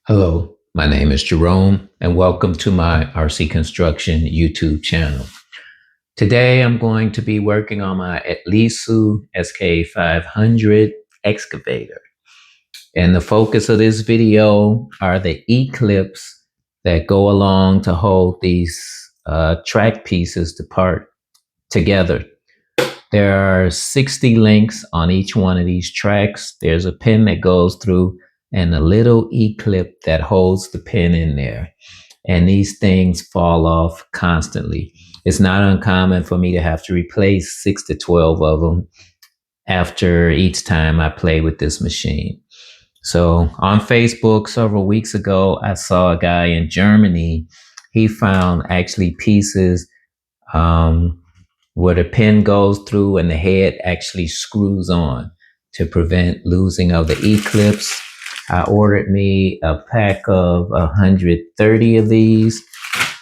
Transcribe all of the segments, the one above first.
Hello, my name is Jerome, and welcome to my RC Construction YouTube channel. Today, I'm going to be working on my Lesu SK500 excavator. And the focus of this video are the E-clips that go along to hold these track pieces to part together. There are 60 links on each one of these tracks. There's a pin that goes through and a little E-clip that holds the pin in there. And these things fall off constantly. It's not uncommon for me to have to replace 6 to 12 of them after each time I play with this machine. So on Facebook several weeks ago, I saw a guy in Germany. He found actually pieces where the pin goes through and the head actually screws on to prevent losing of the E-clips. I ordered me a pack of 130 of these.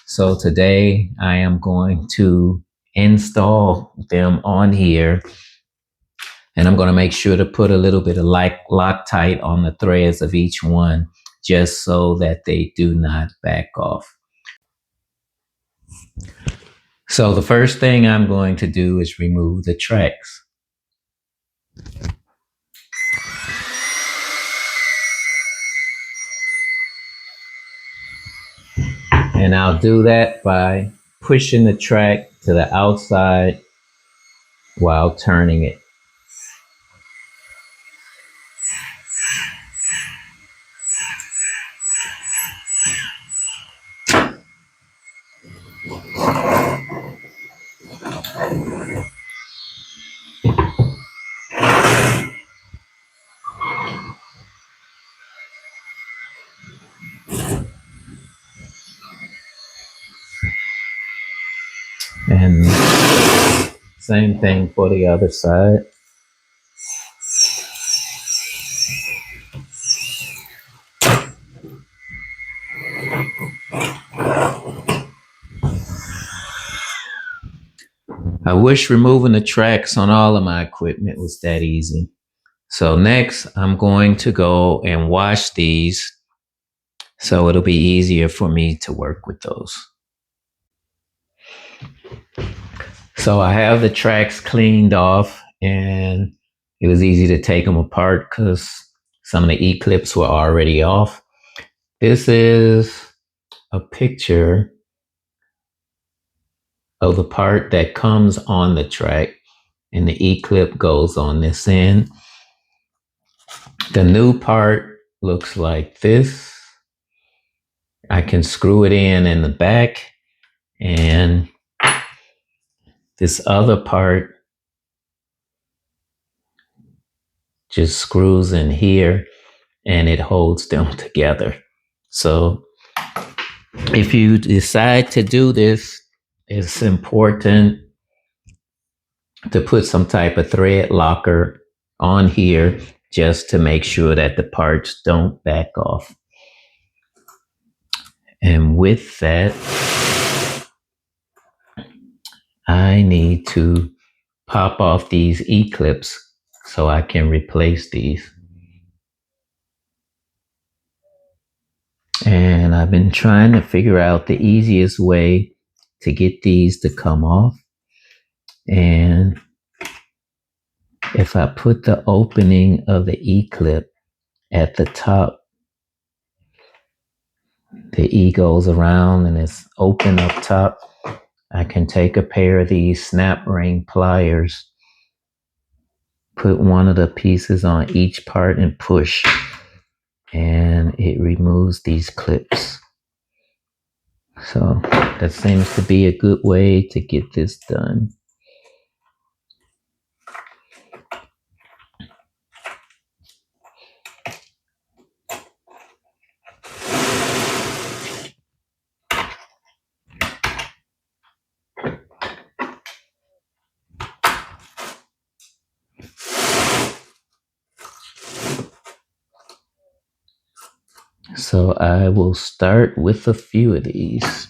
So today I am going to install them on here, and I'm going to make sure to put a little bit of Loctite on the threads of each one just so that they do not back off. So the first thing I'm going to do is remove the tracks. And I'll do that by pushing the track to the outside while turning it. And same thing for the other side. I wish removing the tracks on all of my equipment was that easy. So next, I'm going to go and wash these so it'll be easier for me to work with those. So I have the tracks cleaned off, and it was easy to take them apart because some of the E-clips were already off. This is a picture of the part that comes on the track, and the E-clip goes on this end. The new part looks like this. I can screw it in the back, and this other part just screws in here and it holds them together. So if you decide to do this, it's important to put some type of thread locker on here just to make sure that the parts don't back off. And with that, I need to pop off these E-clips so I can replace these. And I've been trying to figure out the easiest way to get these to come off. And if I put the opening of the E-clip at the top, the E goes around and it's open up top. I can take a pair of these snap ring pliers, put one of the pieces on each part and push, and it removes these clips. So that seems to be a good way to get this done. So I will start with a few of these.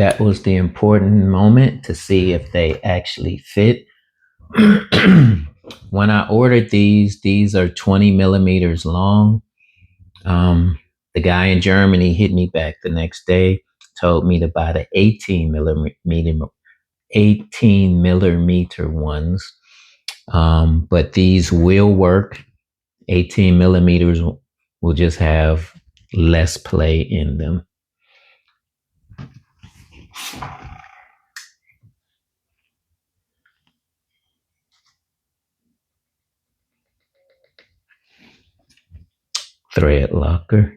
That was the important moment to see if they actually fit. When I ordered these are 20 millimeters long. The guy in Germany hit me back the next day, told me to buy the 18 millimeter ones. But these will work. 18 millimeters will just have less play in them. Thread locker.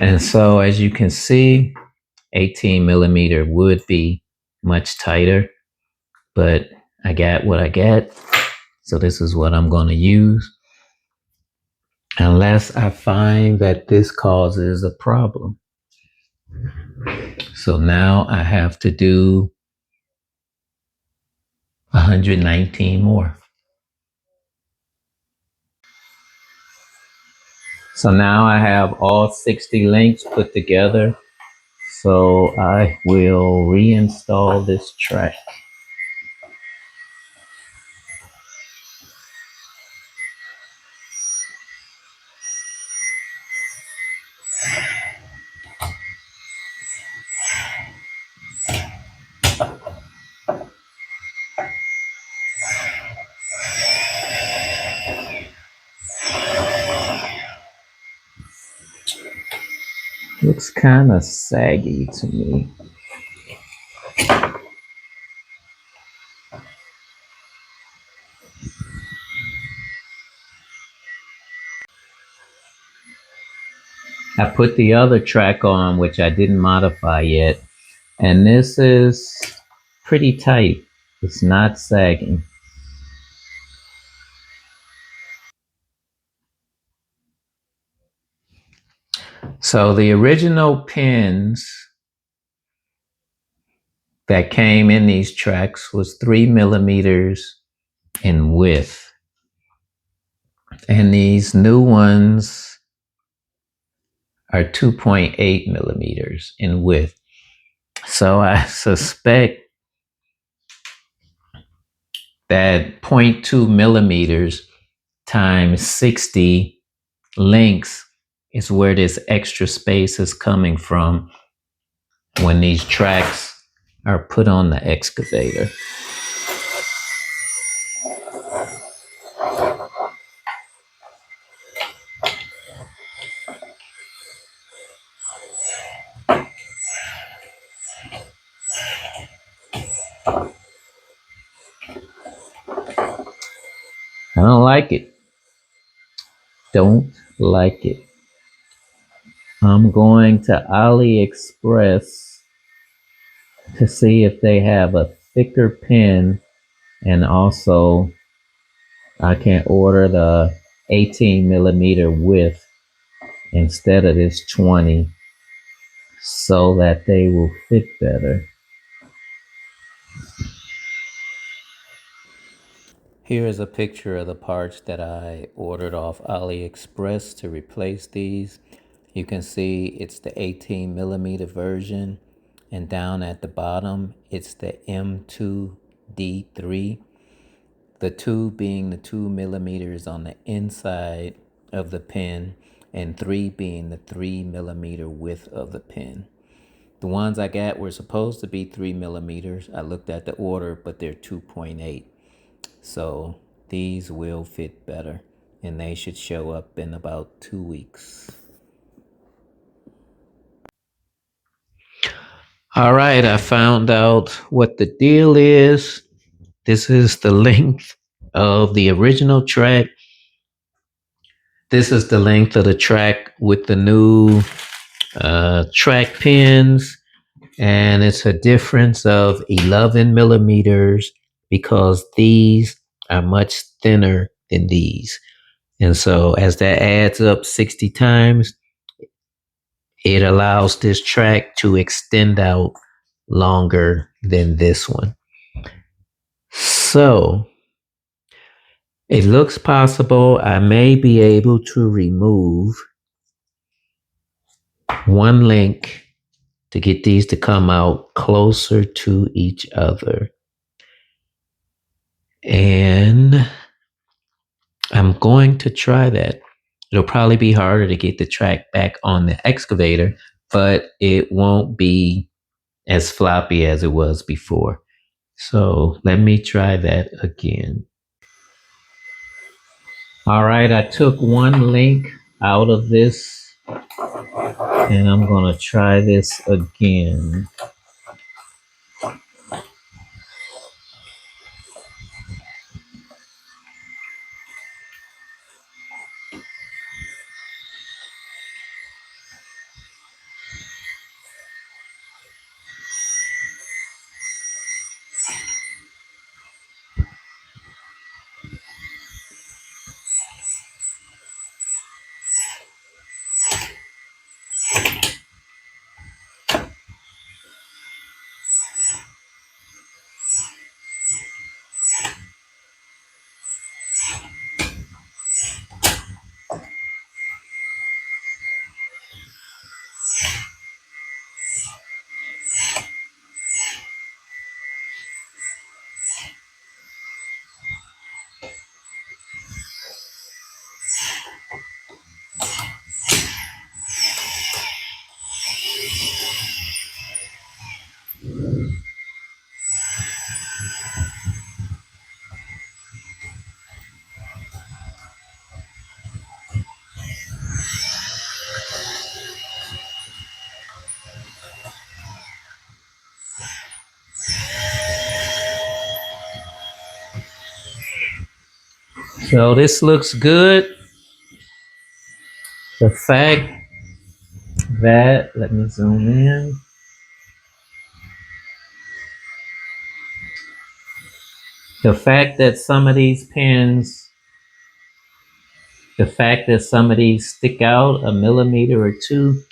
And so, as you can see, 18 millimeter would be much tighter, but I got what I got. So this is what I'm going to use, unless I find that this causes a problem. So now I have to do 119 more. So now I have all 60 links put together. So I will reinstall this track. Looks kind of saggy to me. I put the other track on, which I didn't modify yet, and this is pretty tight. It's not sagging. So the original pins that came in these tracks was 3 millimeters in width. And these new ones are 2.8 millimeters in width. So I suspect that 0.2 millimeters times 60 links is where this extra space is coming from when these tracks are put on the excavator. I don't like it. Don't like it. I'm going to AliExpress to see if they have a thicker pin, and also I can order the 18 millimeter width instead of this 20 so that they will fit better. Here is a picture of the parts that I ordered off AliExpress to replace these. You can see it's the 18 millimeter version, and down at the bottom it's the M2D3. The 2 being the 2 millimeters on the inside of the pin, and 3 being the 3 millimeter width of the pin. The ones I got were supposed to be 3 millimeters. I looked at the order, but they're 2.8. So these will fit better, and they should show up in about 2 weeks. All right, I found out what the deal is. This is the length of the original track, This is the length of the track with the new track pins, and it's a difference of 11 millimeters because these are much thinner than these. And so as that adds up 60 times, it allows this track to extend out longer than this one. So it looks possible I may be able to remove one link to get these to come out closer to each other. And I'm going to try that. It'll probably be harder to get the track back on the excavator, but it won't be as floppy as it was before. So let me try that again. All right, I took one link out of this and I'm gonna try this again. So this looks good. The fact that, let me zoom in. The fact that some of these pins, the fact that some of these stick out a millimeter or two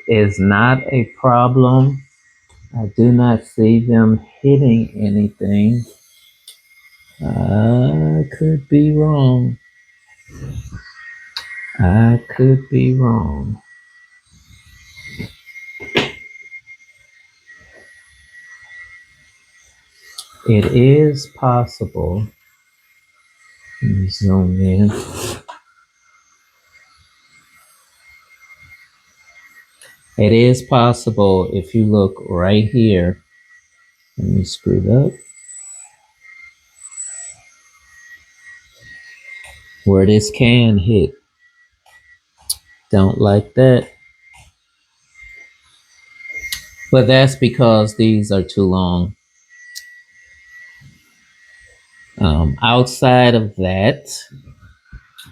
is not a problem. I do not see them hitting anything. I could be wrong. I could be wrong. It is possible. Let me zoom in. It is possible if you look right here. Let me screw it up. Where this can hit. Don't like that. But that's because these are too long. Outside of that,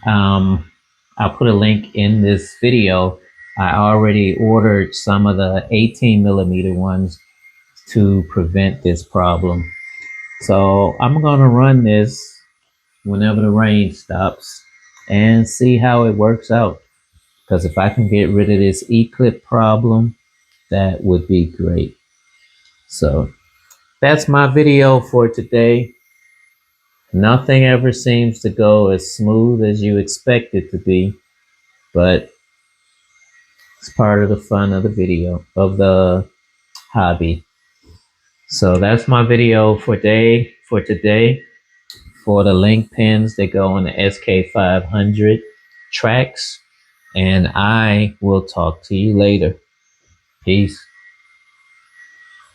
I'll put a link in this video. I already ordered some of the 18 millimeter ones to prevent this problem. So I'm gonna run this whenever the rain stops and see how it works out. Because if I can get rid of this E-clip problem, that would be great. So that's my video for today. Nothing ever seems to go as smooth as you expect it to be, but it's part of the fun of the video, of the hobby. So that's my video for today. For the link pins that go on the SK500 tracks. And I will talk to you later. Peace.